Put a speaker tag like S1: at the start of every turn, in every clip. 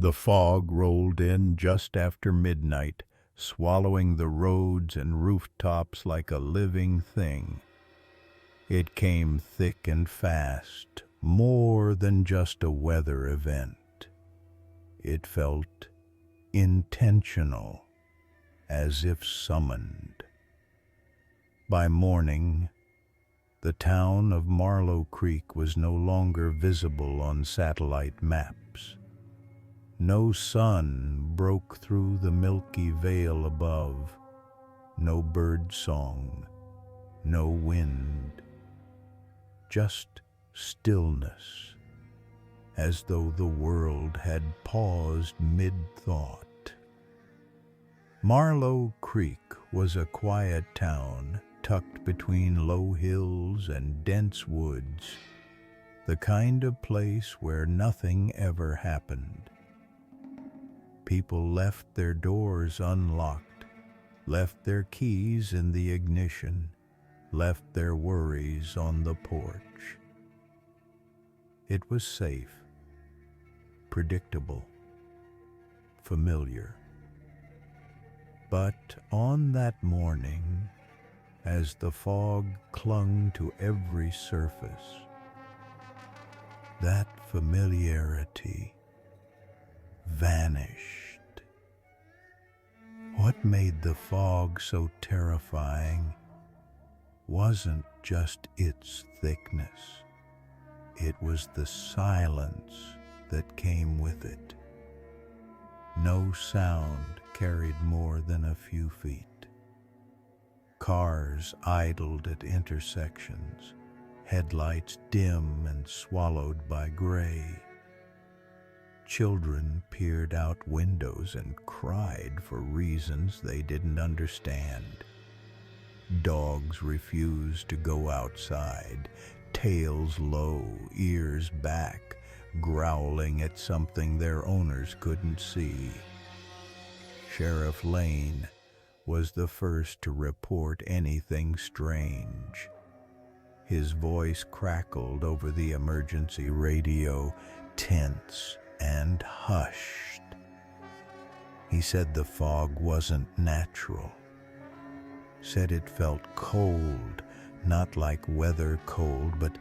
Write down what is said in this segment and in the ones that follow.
S1: The fog rolled in just after midnight, swallowing the roads and rooftops like a living thing. It came thick and fast, more than just a weather event. It felt intentional, as if summoned. By morning, the town of Marlow Creek was no longer visible on satellite maps. No sun broke through the milky veil above, no bird song, no wind, just stillness, as though the world had paused mid-thought. Marlow Creek was a quiet town tucked between low hills and dense woods, the kind of place where nothing ever happened. People left their doors unlocked, left their keys in the ignition, left their worries on the porch. It was safe, predictable, familiar. But on that morning, as the fog clung to every surface, that familiarity vanished. What made the fog so terrifying wasn't just its thickness, it was the silence that came with it. No sound carried more than a few feet. Cars idled at intersections, headlights dim and swallowed by gray. Children peered out windows and cried for reasons they didn't understand. Dogs refused to go outside, tails low, ears back, growling at something their owners couldn't see. Sheriff Lane was the first to report anything strange. His voice crackled over the emergency radio, tense and hushed. He said the fog wasn't natural. Said it felt cold, not like weather cold, but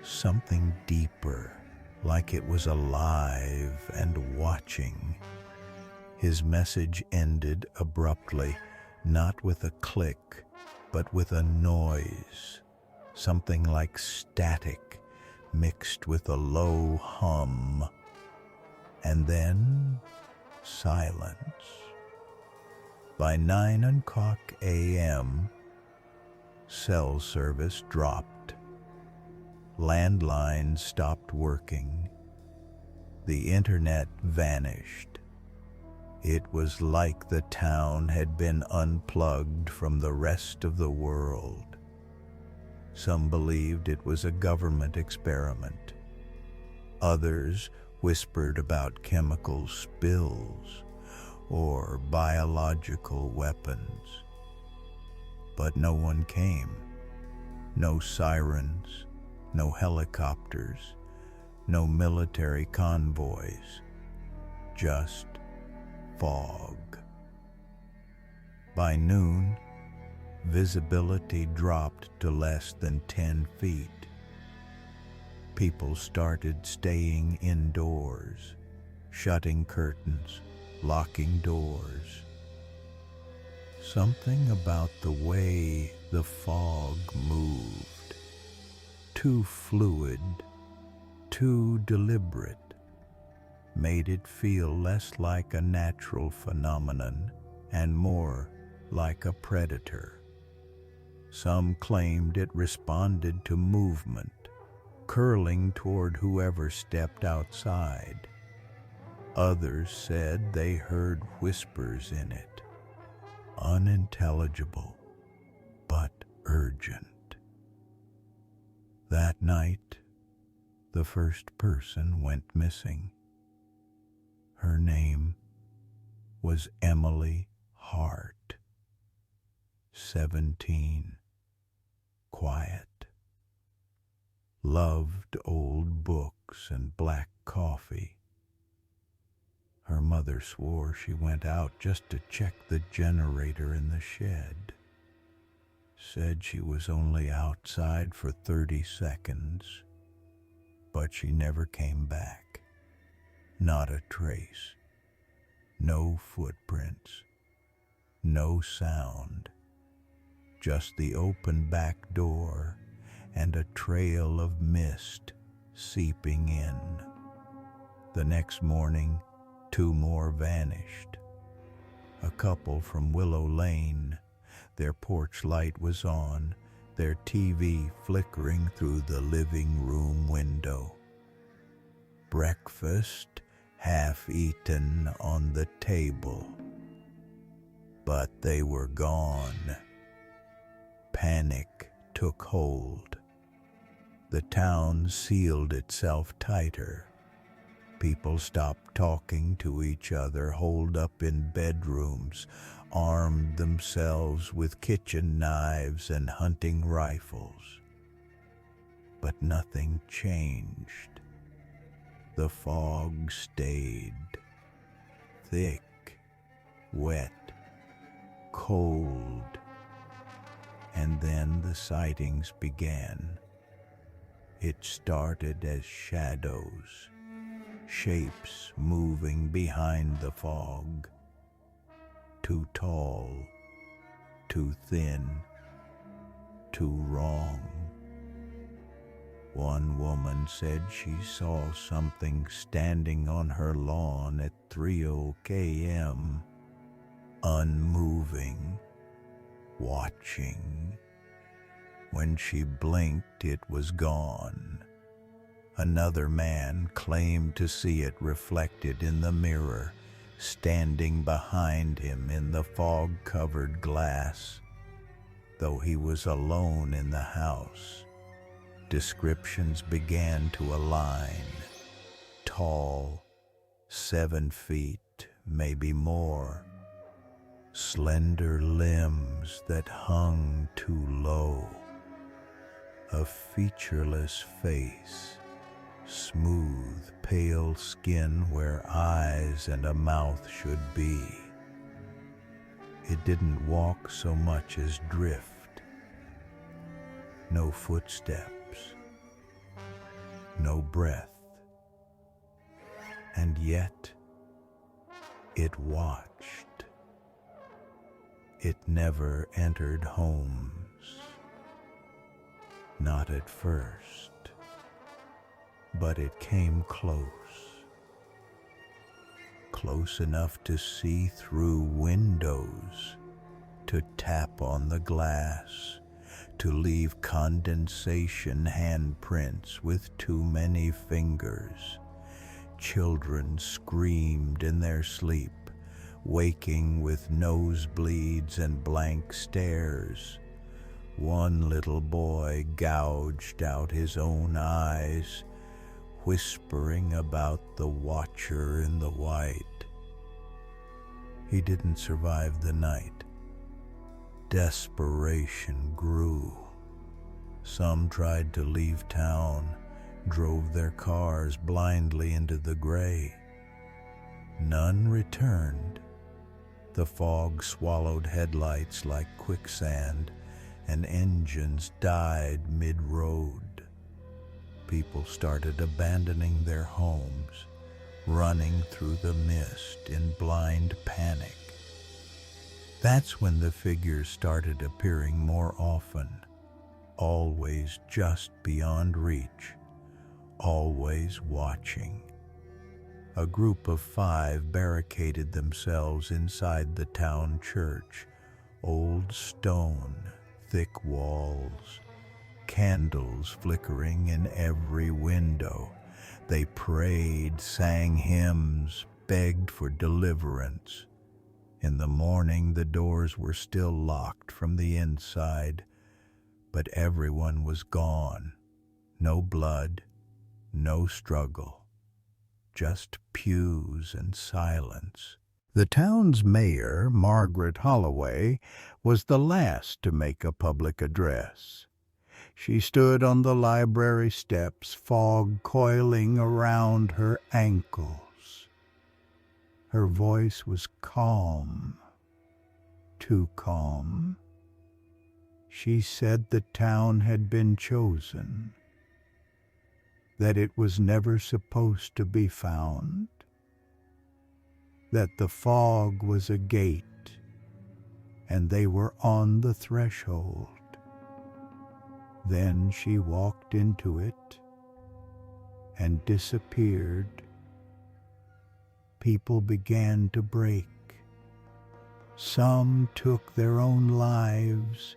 S1: something deeper, like it was alive and watching. His message ended abruptly, not with a click, but with a noise, something like static mixed with a low hum. And then silence. By 9:00 a.m., cell service dropped. Landlines stopped working. The internet vanished. It was like the town had been unplugged from the rest of the world. Some believed it was a government experiment. Others whispered about chemical spills or biological weapons. But no one came. No sirens, no helicopters, no military convoys. Just fog. By noon, visibility dropped to less than 10 feet. People started staying indoors, shutting curtains, locking doors. Something about the way the fog moved, too fluid, too deliberate, made it feel less like a natural phenomenon and more like a predator. Some claimed it responded to movement, curling toward whoever stepped outside. Others said they heard whispers in it, unintelligible but urgent. That night, the first person went missing. Her name was Emily Hart, 17, quiet, loved old books and black coffee. Her mother swore she went out just to check the generator in the shed. Said she was only outside for 30 seconds, but she never came back. Not a trace. No footprints. No sound. Just the open back door and a trail of mist seeping in. The next morning, 2 more vanished. A couple from Willow Lane. Their porch light was on, their TV flickering through the living room window. Breakfast half-eaten on the table. But they were gone. Panic took hold. The town sealed itself tighter. People stopped talking to each other, holed up in bedrooms, armed themselves with kitchen knives and hunting rifles. But nothing changed. The fog stayed. Thick, wet, cold. And then the sightings began. It started as shadows, shapes moving behind the fog. Too tall, too thin, too wrong. One woman said she saw something standing on her lawn at 3:00 a.m., unmoving, watching. When she blinked, it was gone. Another man claimed to see it reflected in the mirror, standing behind him in the fog-covered glass. Though he was alone in the house, descriptions began to align. Tall, 7 feet, maybe more. Slender limbs that hung too low. A featureless face. Smooth, pale skin where eyes and a mouth should be. It didn't walk so much as drift. No footsteps. No breath. And yet, it watched. It never entered homes. Not at first. But it came close. Close enough to see through windows, to tap on the glass, to leave condensation handprints with too many fingers. Children screamed in their sleep, waking with nosebleeds and blank stares. One little boy gouged out his own eyes, whispering about the watcher in the white. He didn't survive the night. Desperation grew. Some tried to leave town, drove their cars blindly into the gray. None returned. The fog swallowed headlights like quicksand, and engines died mid-road. People started abandoning their homes, running through the mist in blind panic. That's when the figures started appearing more often, always just beyond reach, always watching. A group of 5 barricaded themselves inside the town church, old stone, thick walls, candles flickering in every window. They prayed, sang hymns, begged for deliverance. In the morning, the doors were still locked from the inside, but everyone was gone. No blood, no struggle, just pews and silence. The town's mayor, Margaret Holloway, was the last to make a public address. She stood on the library steps, fog coiling around her ankles. Her voice was calm, too calm. She said the town had been chosen, that it was never supposed to be found, that the fog was a gate and they were on the threshold. Then she walked into it and disappeared. People began to break. Some took their own lives.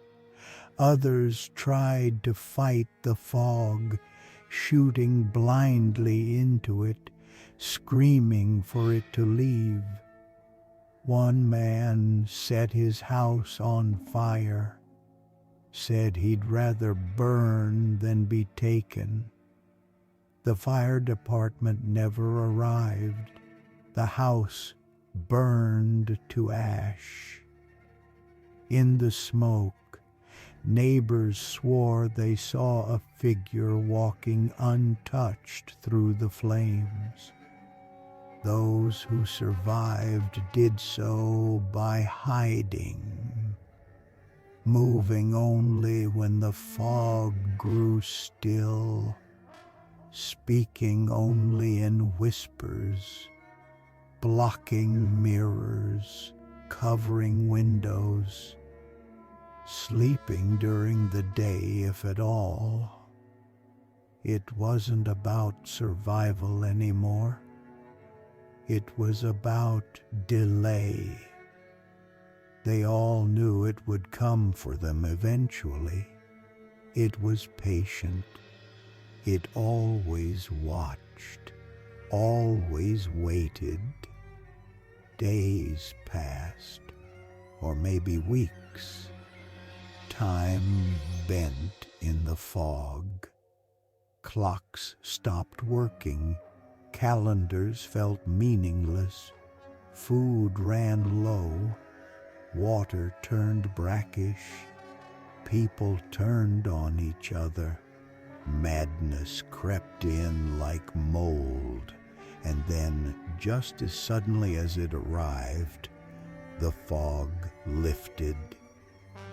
S1: Others tried to fight the fog, shooting blindly into it, screaming for it to leave. One man set his house on fire, said he'd rather burn than be taken. The fire department never arrived. The house burned to ash. In the smoke, neighbors swore they saw a figure walking untouched through the flames. Those who survived did so by hiding, moving only when the fog grew still, speaking only in whispers, blocking mirrors, covering windows, sleeping during the day if at all. It wasn't about survival anymore. It was about delay. They all knew it would come for them eventually. It was patient. It always watched, always waited. Days passed, or maybe weeks. Time bent in the fog. Clocks stopped working. Calendars felt meaningless. Food ran low. Water turned brackish. People turned on each other. Madness crept in like mold, and then, just as suddenly as it arrived, the fog lifted.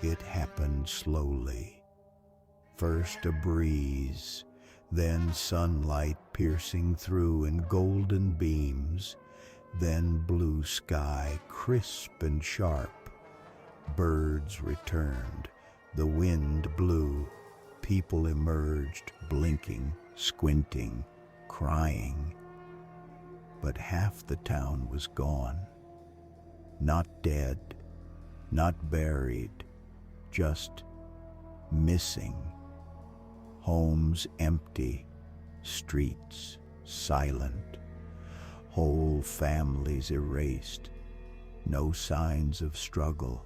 S1: It happened slowly. First a breeze, then sunlight piercing through in golden beams, then blue sky, crisp and sharp. Birds returned, the wind blew, people emerged, blinking, squinting, crying. But half the town was gone. Not dead, not buried, just missing. Homes empty, streets silent, whole families erased, no signs of struggle,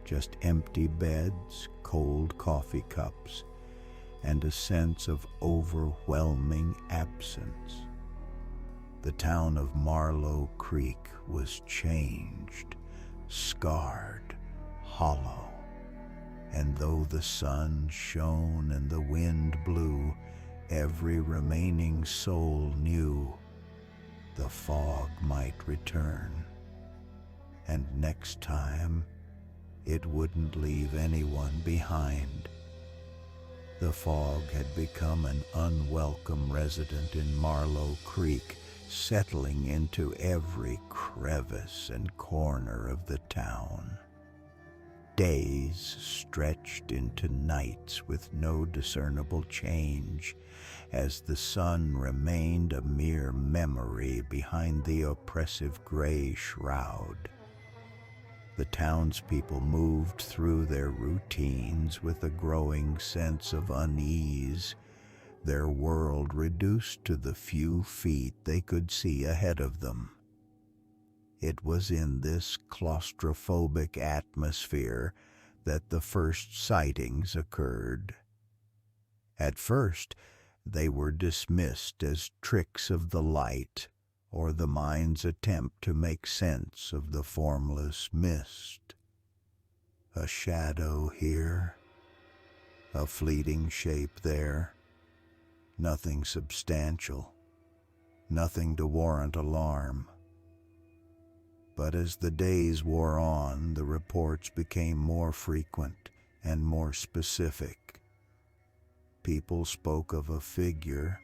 S1: just empty beds, cold coffee cups, and a sense of overwhelming absence. The town of Marlow Creek was changed, scarred, hollow. And though the sun shone and the wind blew, every remaining soul knew the fog might return. And next time, it wouldn't leave anyone behind. The fog had become an unwelcome resident in Marlow Creek, settling into every crevice and corner of the town. Days stretched into nights with no discernible change, as the sun remained a mere memory behind the oppressive gray shroud. The townspeople moved through their routines with a growing sense of unease, their world reduced to the few feet they could see ahead of them. It was in this claustrophobic atmosphere that the first sightings occurred. At first, they were dismissed as tricks of the light or the mind's attempt to make sense of the formless mist. A shadow here, a fleeting shape there, nothing substantial, nothing to warrant alarm. But as the days wore on, the reports became more frequent and more specific. People spoke of a figure,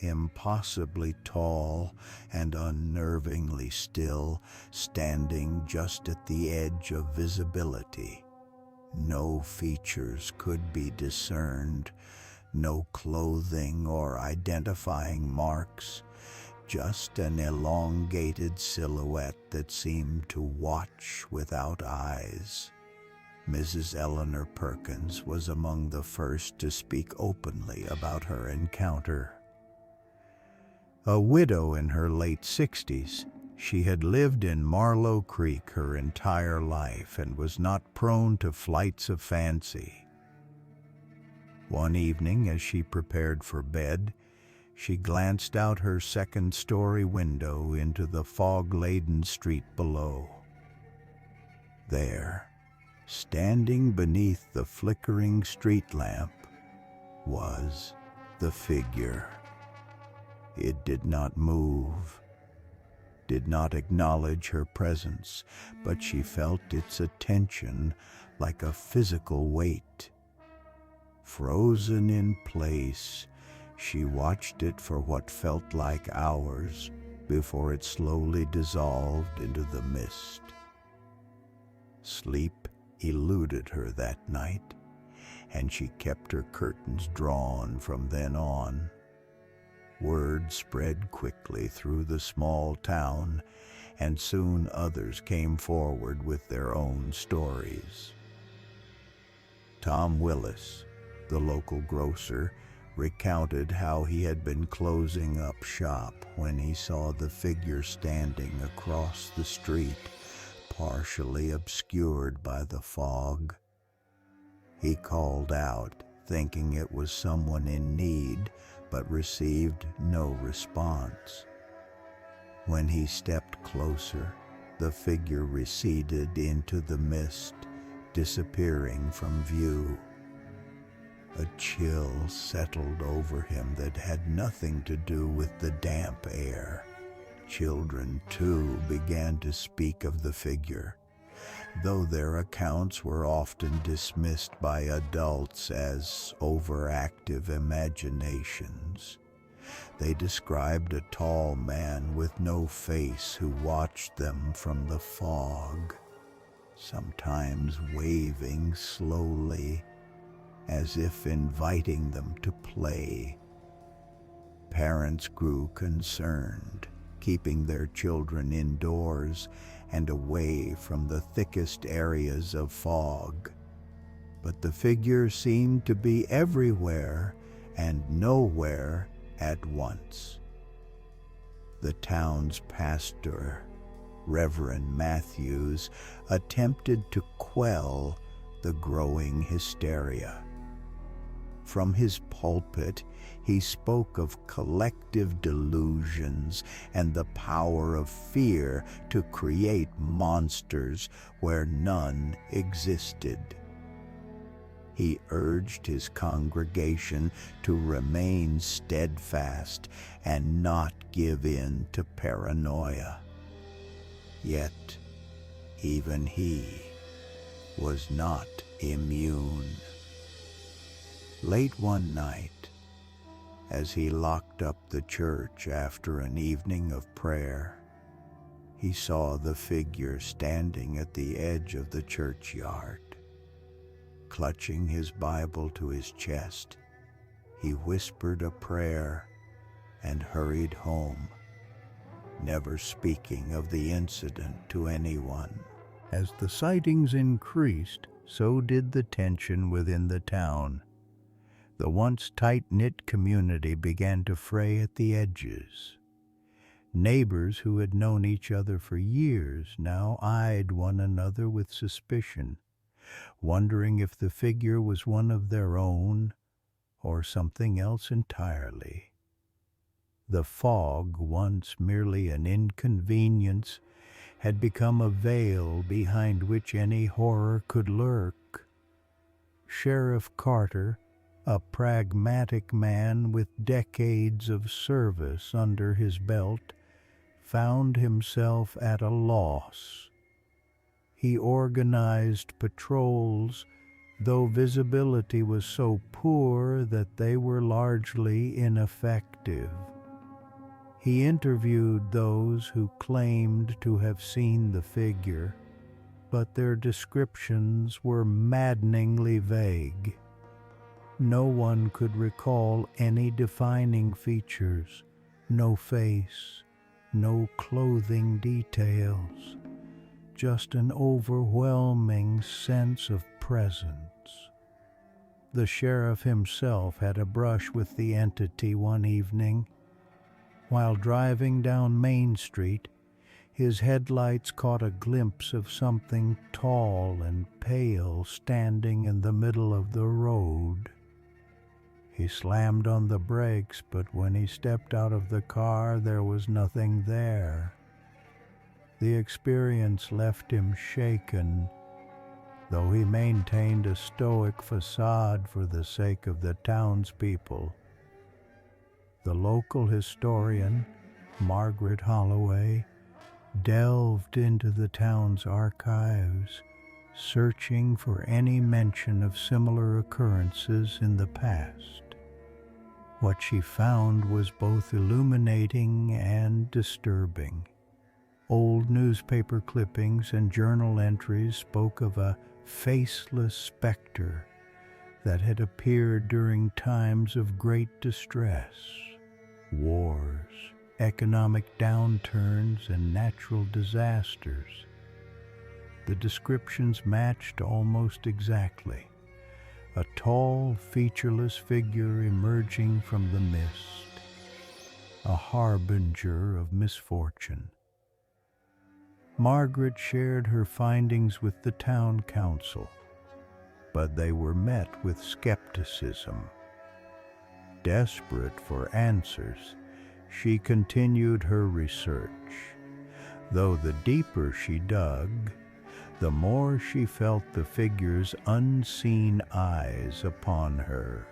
S1: impossibly tall and unnervingly still, standing just at the edge of visibility. No features could be discerned, no clothing or identifying marks, just an elongated silhouette that seemed to watch without eyes. Mrs. Eleanor Perkins was among the first to speak openly about her encounter. A widow in her late 60s, she had lived in Marlow Creek her entire life and was not prone to flights of fancy. One evening, as she prepared for bed, she glanced out her second-story window into the fog-laden street below. There, standing beneath the flickering street lamp, was the figure. It did not move, did not acknowledge her presence, but she felt its attention like a physical weight. Frozen in place, she watched it for what felt like hours before it slowly dissolved into the mist. Sleep eluded her that night, and she kept her curtains drawn from then on. Word spread quickly through the small town, and soon others came forward with their own stories. Tom Willis, the local grocer, recounted how he had been closing up shop when he saw the figure standing across the street, partially obscured by the fog. He called out, thinking it was someone in need, but received no response. When he stepped closer, the figure receded into the mist, disappearing from view. A chill settled over him that had nothing to do with the damp air. Children, too, began to speak of the figure, though their accounts were often dismissed by adults as overactive imaginations. They described a tall man with no face who watched them from the fog, sometimes waving slowly, as if inviting them to play. Parents grew concerned, keeping their children indoors and away from the thickest areas of fog. But the figure seemed to be everywhere and nowhere at once. The town's pastor, Reverend Matthews, attempted to quell the growing hysteria. From his pulpit, he spoke of collective delusions and the power of fear to create monsters where none existed. He urged his congregation to remain steadfast and not give in to paranoia. Yet, even he was not immune. Late one night, as he locked up the church after an evening of prayer, he saw the figure standing at the edge of the churchyard. Clutching his Bible to his chest, he whispered a prayer and hurried home, never speaking of the incident to anyone. As the sightings increased, so did the tension within the town. The once tight-knit community began to fray at the edges. Neighbors who had known each other for years now eyed one another with suspicion, wondering if the figure was one of their own or something else entirely. The fog, once merely an inconvenience, had become a veil behind which any horror could lurk. Sheriff Carter, a pragmatic man with decades of service under his belt, found himself at a loss. He organized patrols, though visibility was so poor that they were largely ineffective. He interviewed those who claimed to have seen the figure, but their descriptions were maddeningly vague. No one could recall any defining features, no face, no clothing details, just an overwhelming sense of presence. The sheriff himself had a brush with the entity one evening. While driving down Main Street, his headlights caught a glimpse of something tall and pale standing in the middle of the road. He slammed on the brakes, but when he stepped out of the car, there was nothing there. The experience left him shaken, though he maintained a stoic facade for the sake of the townspeople. The local historian, Margaret Holloway, delved into the town's archives, searching for any mention of similar occurrences in the past. What she found was both illuminating and disturbing. Old newspaper clippings and journal entries spoke of a faceless specter that had appeared during times of great distress, wars, economic downturns, and natural disasters. The descriptions matched almost exactly. A tall, featureless figure emerging from the mist, a harbinger of misfortune. Margaret shared her findings with the town council, but they were met with skepticism. Desperate for answers, she continued her research. Though the deeper she dug, the more she felt the figure's unseen eyes upon her.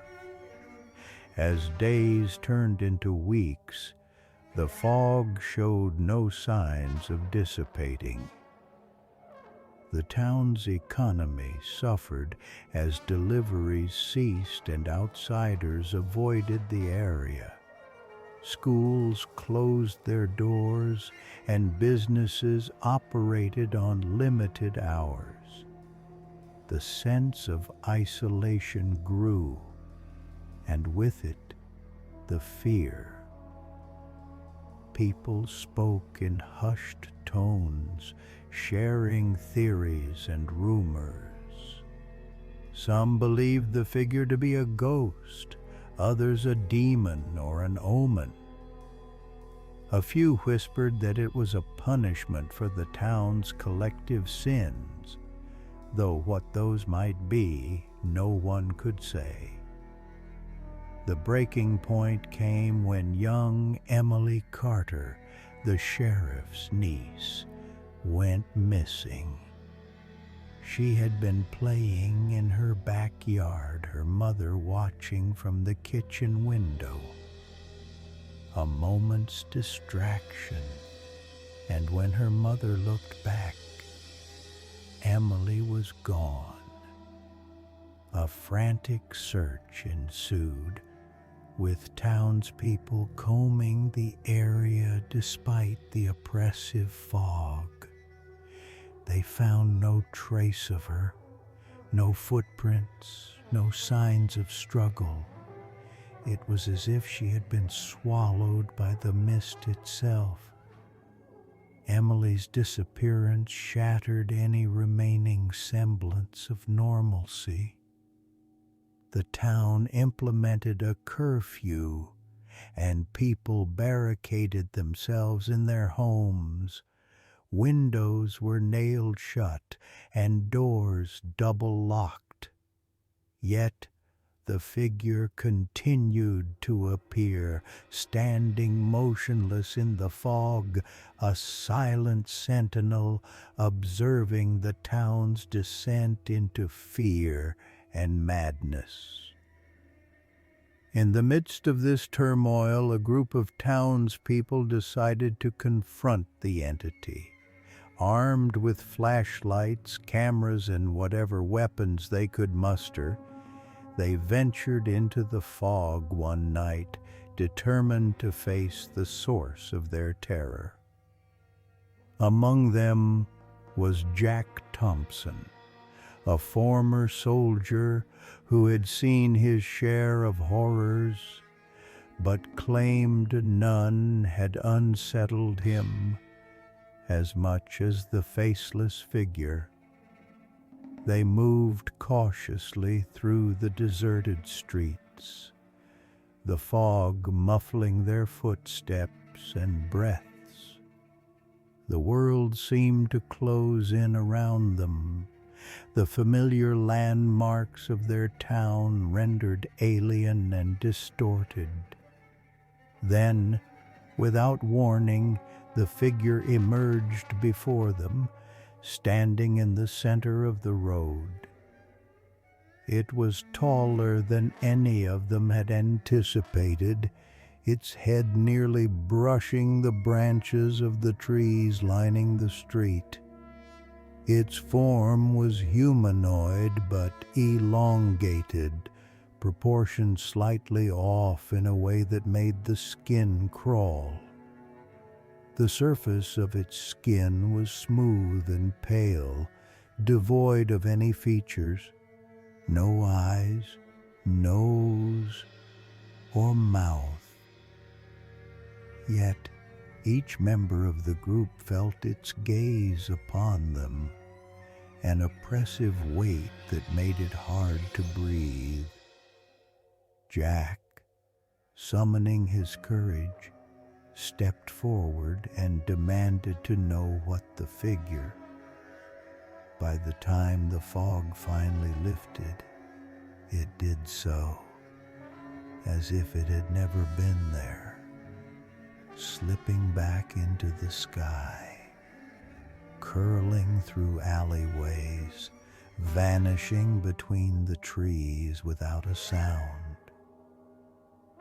S1: As days turned into weeks, the fog showed no signs of dissipating. The town's economy suffered as deliveries ceased and outsiders avoided the area. Schools closed their doors and businesses operated on limited hours. The sense of isolation grew, and with it, the fear. People spoke in hushed tones, sharing theories and rumors. Some believed the figure to be a ghost, others a demon or an omen. A few whispered that it was a punishment for the town's collective sins, though what those might be, no one could say. The breaking point came when young Emily Carter, the sheriff's niece, went missing. She had been playing in her backyard, her mother watching from the kitchen window. A moment's distraction, and when her mother looked back, Emily was gone. A frantic search ensued, with townspeople combing the area despite the oppressive fog. They found no trace of her, no footprints, no signs of struggle. It was as if she had been swallowed by the mist itself. Emily's disappearance shattered any remaining semblance of normalcy. The town implemented a curfew, and people barricaded themselves in their homes. Windows were nailed shut and doors double locked. Yet the figure continued to appear, standing motionless in the fog, a silent sentinel observing the town's descent into fear and madness. In the midst of this turmoil, a group of townspeople decided to confront the entity. Armed with flashlights, cameras, and whatever weapons they could muster, they ventured into the fog one night, determined to face the source of their terror. Among them was Jack Thompson, a former soldier who had seen his share of horrors, but claimed none had unsettled him as much as the faceless figure. They moved cautiously through the deserted streets, the fog muffling their footsteps and breaths. The world seemed to close in around them, the familiar landmarks of their town rendered alien and distorted. Then, without warning, the figure emerged before them, standing in the center of the road. It was taller than any of them had anticipated, its head nearly brushing the branches of the trees lining the street. Its form was humanoid but elongated, proportioned slightly off in a way that made the skin crawl. The surface of its skin was smooth and pale, devoid of any features, no eyes, nose, or mouth. Yet each member of the group felt its gaze upon them, an oppressive weight that made it hard to breathe. Jack, summoning his courage, stepped forward and demanded to know what the figure. By the time the fog finally lifted, it did so, as if it had never been there, slipping back into the sky, curling through alleyways, vanishing between the trees without a sound.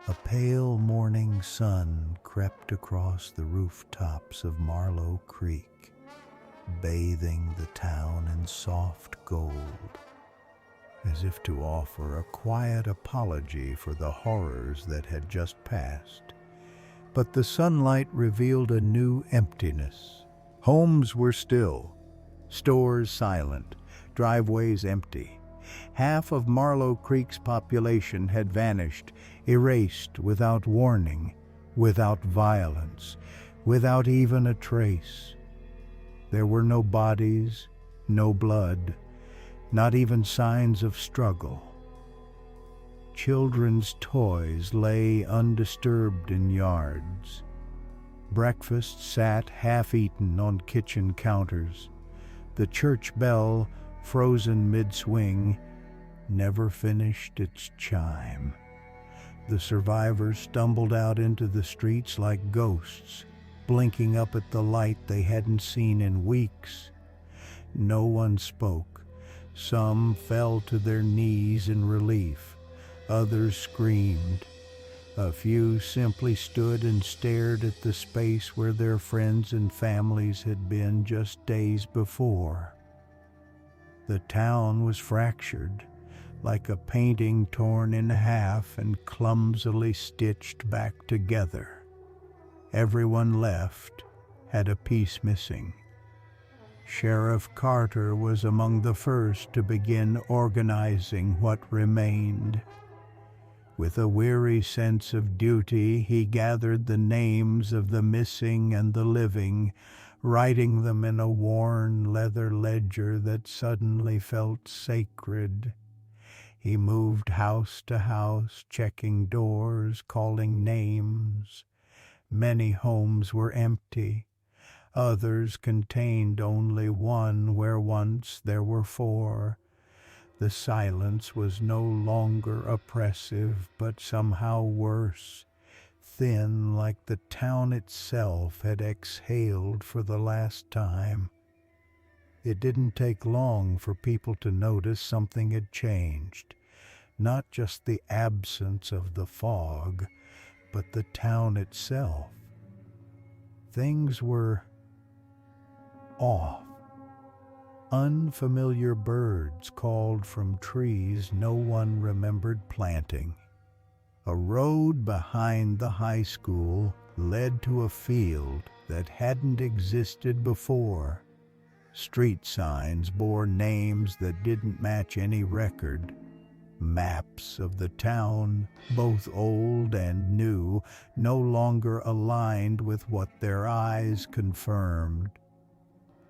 S1: A pale morning sun crept across the rooftops of Marlow Creek, bathing the town in soft gold, as if to offer a quiet apology for the horrors that had just passed. But the sunlight revealed a new emptiness. Homes were still, stores silent, driveways empty. Half of Marlow Creek's population had vanished, erased without warning, without violence, without even a trace. There were no bodies, no blood, not even signs of struggle. Children's toys lay undisturbed in yards. Breakfast sat half-eaten on kitchen counters. The church bell, frozen mid-swing, never finished its chime. The survivors stumbled out into the streets like ghosts, blinking up at the light they hadn't seen in weeks. No one spoke. Some fell to their knees in relief. Others screamed. A few simply stood and stared at the space where their friends and families had been just days before. The town was fractured, like a painting torn in half and clumsily stitched back together. Everyone left had a piece missing. Sheriff Carter was among the first to begin organizing what remained. With a weary sense of duty, he gathered the names of the missing and the living, writing them in a worn leather ledger that suddenly felt sacred. He moved house to house, checking doors, calling names. Many homes were empty. Others contained only one where once there were four. The silence was no longer oppressive, but somehow worse, thin, like the town itself had exhaled for the last time. It didn't take long for people to notice something had changed. not just the absence of the fog, but the town itself. Things were off. Unfamiliar birds called from trees no one remembered planting. A road behind the high school led to a field that hadn't existed before. Street signs bore names that didn't match any record. Maps of the town, both old and new, no longer aligned with what their eyes confirmed.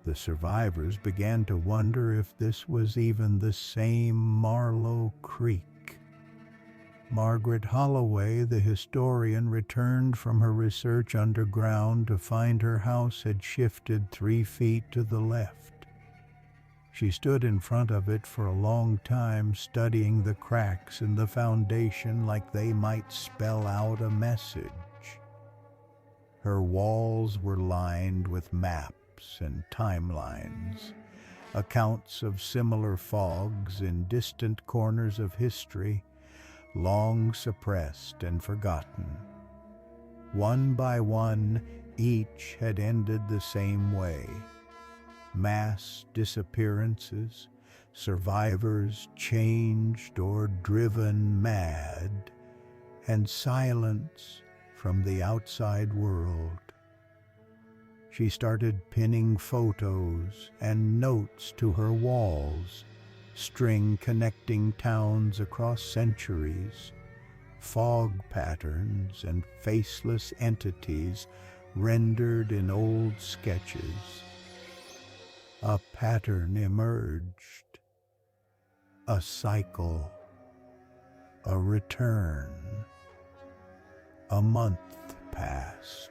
S1: The survivors began to wonder if this was even the same Marlow Creek. Margaret Holloway, the historian, returned from her research underground to find her house had shifted 3 feet to the left. She stood in front of it for a long time, studying the cracks in the foundation like they might spell out a message. Her walls were lined with maps and timelines, accounts of similar fogs in distant corners of history, long suppressed and forgotten. One by one, each had ended the same way. Mass disappearances, survivors changed or driven mad, and silence from the outside world. She started pinning photos and notes to her walls, string connecting towns across centuries, fog patterns and faceless entities rendered in old sketches. A pattern emerged, a cycle, a return. A month passed.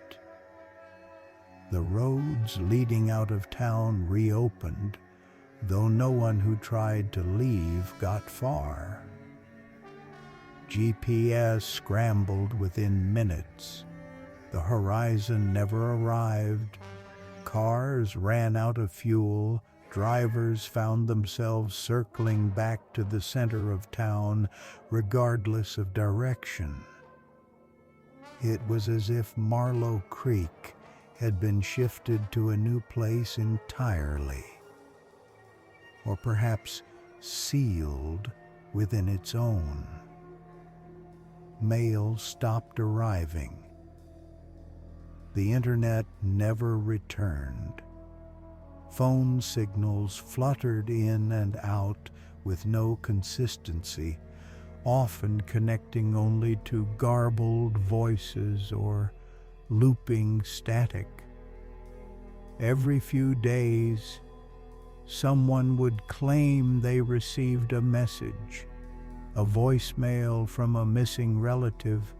S1: The roads leading out of town reopened, though no one who tried to leave got far. GPS scrambled within minutes. The horizon never arrived. Cars ran out of fuel. Drivers found themselves circling back to the center of town, regardless of direction. It was as if Marlow Creek had been shifted to a new place entirely, or perhaps sealed within its own. Mail stopped arriving. The internet never returned. Phone signals fluttered in and out with no consistency, often connecting only to garbled voices or looping static. Every few days, someone would claim they received a message, a voicemail from a missing relative,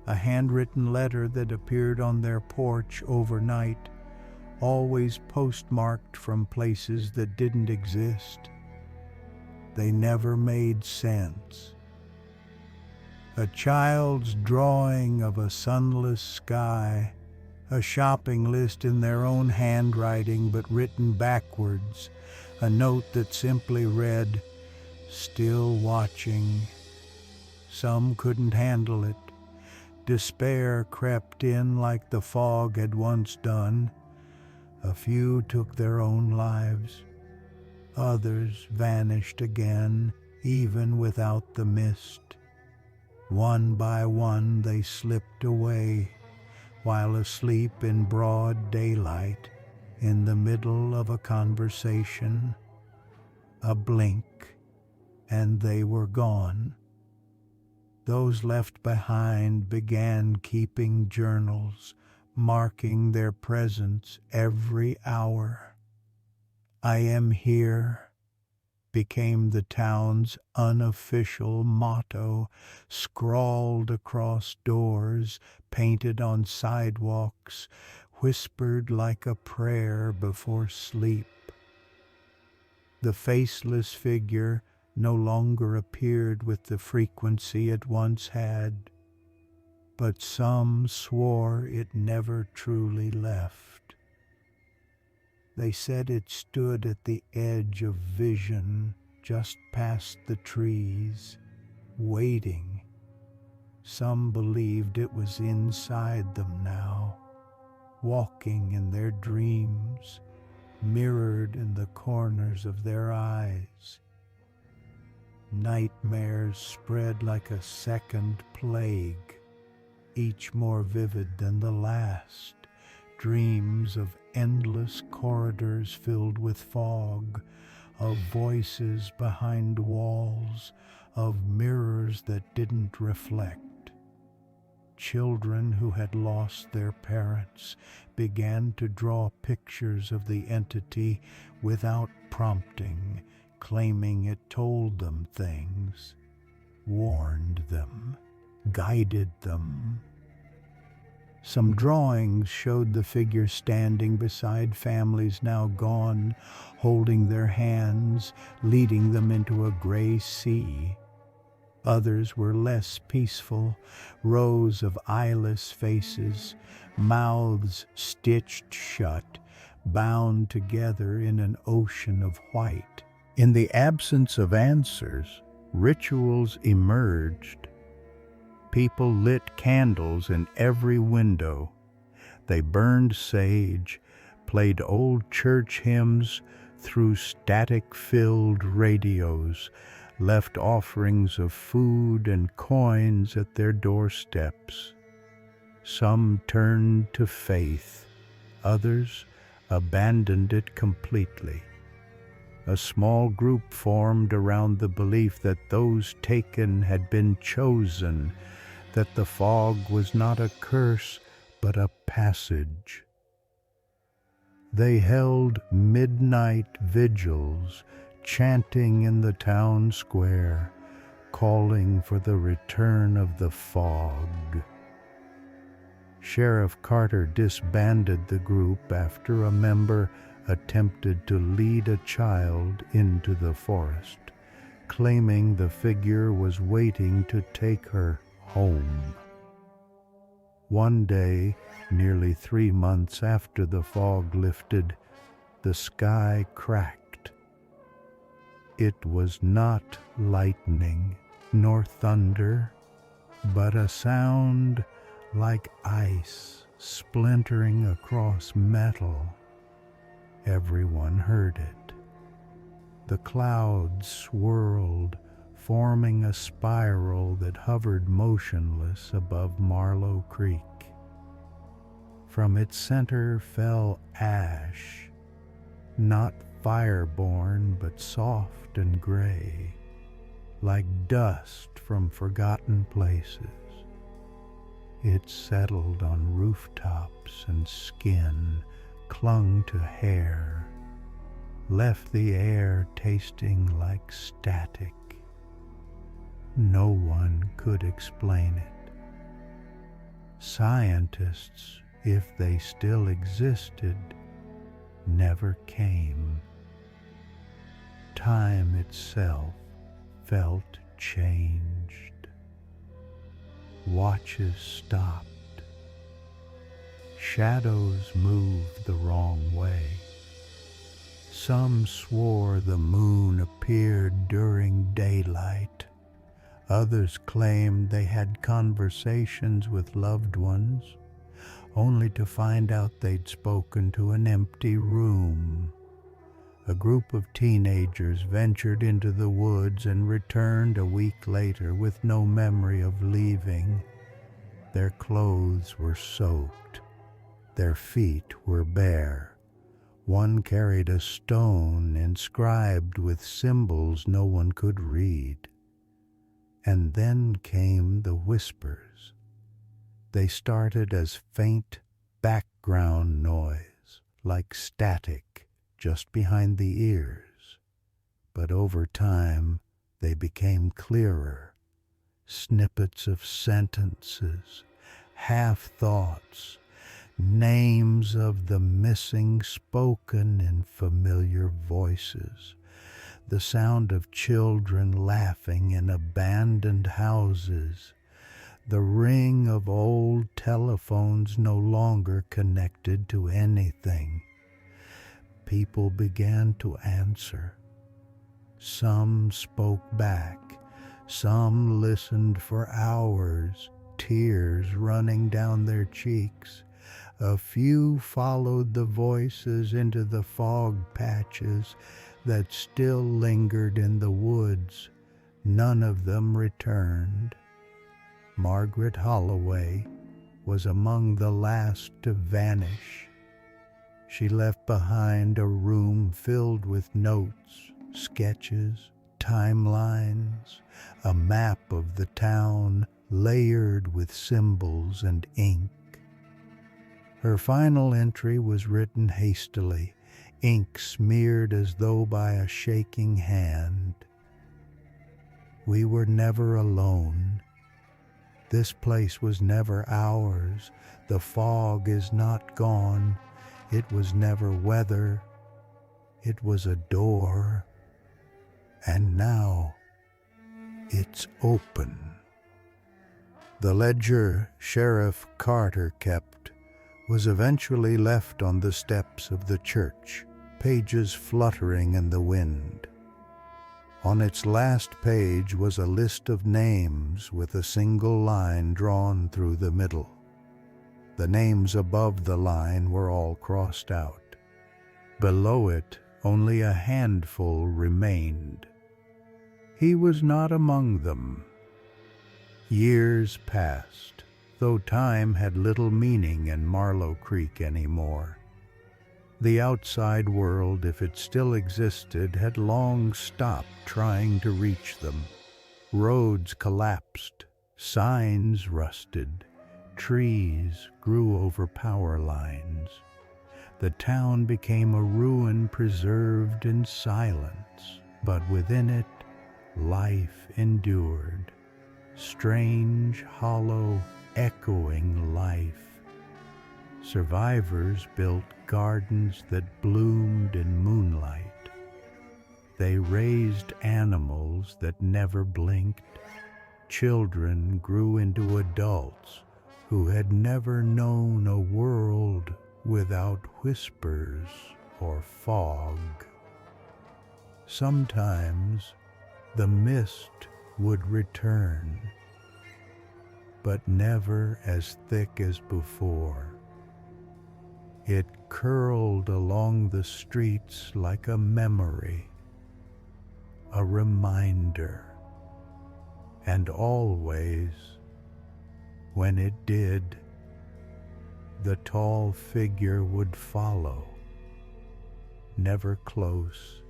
S1: a handwritten letter that appeared on their porch overnight, always postmarked from places that didn't exist. They never made sense. A child's drawing of a sunless sky, a shopping list in their own handwriting but written backwards, a note that simply read, "Still watching." Some couldn't handle it. Despair crept in like the fog had once done. A few took their own lives. Others vanished again, even without the mist. One by one they slipped away, while asleep in broad daylight, in the middle of a conversation. A blink, and they were gone. Those left behind began keeping journals, marking their presence every hour. "I am here" became the town's unofficial motto, scrawled across doors, painted on sidewalks, whispered like a prayer before sleep. The faceless figure no longer appeared with the frequency it once had, but some swore it never truly left. They said it stood at the edge of vision, just past the trees, waiting. Some believed it was inside them now, walking in their dreams, mirrored in the corners of their eyes. Nightmares spread like a second plague, each more vivid than the last. Dreams of endless corridors filled with fog, of voices behind walls, of mirrors that didn't reflect. Children who had lost their parents began to draw pictures of the entity without prompting, claiming it told them things, warned them, guided them. Some drawings showed the figure standing beside families now gone, holding their hands, leading them into a gray sea. Others were less peaceful, rows of eyeless faces, mouths stitched shut, bound together in an ocean of white. In the absence of answers, rituals emerged. People lit candles in every window. They burned sage, played old church hymns through static-filled radios, left offerings of food and coins at their doorsteps. Some turned to faith, others abandoned it completely. A small group formed around the belief that those taken had been chosen, that the fog was not a curse but a passage. They held midnight vigils, chanting in the town square, calling for the return of the fog. Sheriff Carter disbanded the group after a member attempted to lead a child into the forest, claiming the figure was waiting to take her home. One day, nearly 3 months after the fog lifted, the sky cracked. It was not lightning nor thunder, but a sound like ice splintering across metal. Everyone heard it. The clouds swirled, forming a spiral that hovered motionless above Marlow Creek. From its center fell ash, not fire-born but soft and gray, like dust from forgotten places. It settled on rooftops and skin, clung to hair, left the air tasting like static. No one could explain it. Scientists, if they still existed, never came. Time itself felt changed. Watches stopped. Shadows moved the wrong way. Some swore the moon appeared during daylight. Others claimed they had conversations with loved ones, only to find out they'd spoken to an empty room. A group of teenagers ventured into the woods and returned a week later with no memory of leaving. Their clothes were soaked. Their feet were bare. One carried a stone inscribed with symbols no one could read. And then came the whispers. They started as faint background noise, like static just behind the ears. But over time, they became clearer. Snippets of sentences, half-thoughts, names of the missing spoken in familiar voices, the sound of children laughing in abandoned houses, the ring of old telephones no longer connected to anything. People began to answer. Some spoke back, Some listened for hours, tears running down their cheeks. A few followed the voices into the fog patches that still lingered in the woods. None of them returned. Margaret Holloway was among the last to vanish. She left behind a room filled with notes, sketches, timelines, a map of the town layered with symbols and ink. Her final entry was written hastily, ink smeared as though by a shaking hand. We were never alone. This place was never ours. The fog is not gone. It was never weather. It was a door. And now it's open. The ledger Sheriff Carter kept was eventually left on the steps of the church, pages fluttering in the wind. On its last page was a list of names with a single line drawn through the middle. The names above the line were all crossed out. Below it, only a handful remained. He was not among them. Years passed, though time had little meaning in Marlow Creek anymore. The outside world, if it still existed, had long stopped trying to reach them. Roads collapsed, signs rusted, trees grew over power lines. The town became a ruin preserved in silence, but within it, life endured. Strange, hollow, echoing life. Survivors built gardens that bloomed in moonlight. They raised animals that never blinked. Children grew into adults who had never known a world without whispers or fog. Sometimes the mist would return, but never as thick as before. It curled along the streets like a memory, a reminder, and always, when it did, the tall figure would follow, never close,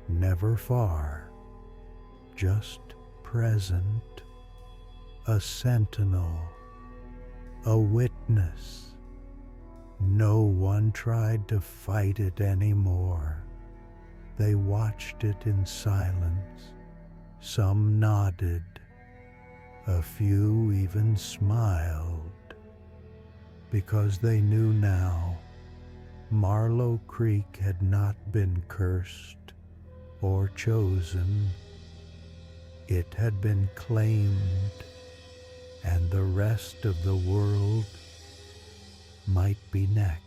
S1: never far, just present, a sentinel, a witness. No one tried to fight it anymore. They watched it in silence. Some nodded. A few even smiled, because they knew now Marlow Creek had not been cursed or chosen. It had been claimed, and the rest of the world might be next.